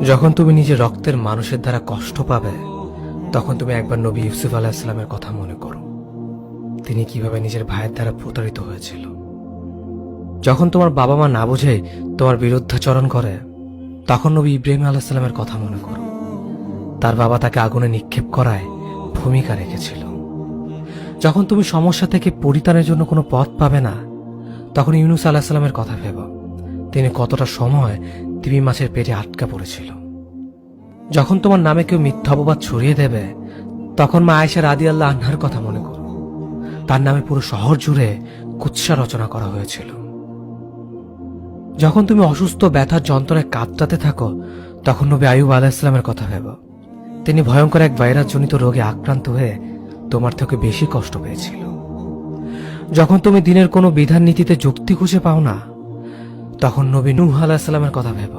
যখন তুমি নিজের রক্তের মানুষের দ্বারা কষ্ট পাবে, তখন তুমি একবার নবী ইউসুফ আলাহিসাল্লামের কথা মনে করো। তিনি কিভাবে নিজের ভাইয়ের দ্বারা প্রতারিত হয়েছিল। যখন তোমার বাবা মা না বুঝে তোমার বিরুদ্ধাচরণ করে, তখন নবী ইব্রাহিম আলাহিসাল্লামের কথা মনে করো। তার বাবা তাকে আগুনে নিক্ষেপ করায় ভূমিকা রেখেছিল। যখন তুমি সমস্যা থেকে পরিত্রাণের জন্য কোনো পথ পাবে না, তখন ইউনুস আলাহিসাল্লামের কথা ভেবো। তিনি কতটা সময় তিমি মাছের পেটে আটকা পড়েছিল। যখন তোমার নামে কেউ মিথ্যা অপবাদ ছড়িয়ে দেবে, তখন মা আয়েশা রাদিয়াল্লাহু আনহার কথা মনে করো। তার নামে পুরো শহর জুড়ে কুৎসা রচনা করা হয়েছিল। যখন তুমি অসুস্থ ব্যথার যন্ত্রণায় কাতরাতে থাকো, তখন নবী আইয়ুব আলাইহিসসালামের কথা ভেবো। তিনি ভয়ঙ্কর এক ভাইরাসজনিত রোগে আক্রান্ত হয়ে তোমার থেকে বেশি কষ্ট পেয়েছিল। যখন তুমি দিনের কোনো বিধান নীতিতে যুক্তি খুঁজে পাও না, তখন নবী নূহ আলাইহিস সালামের কথা ভেবো।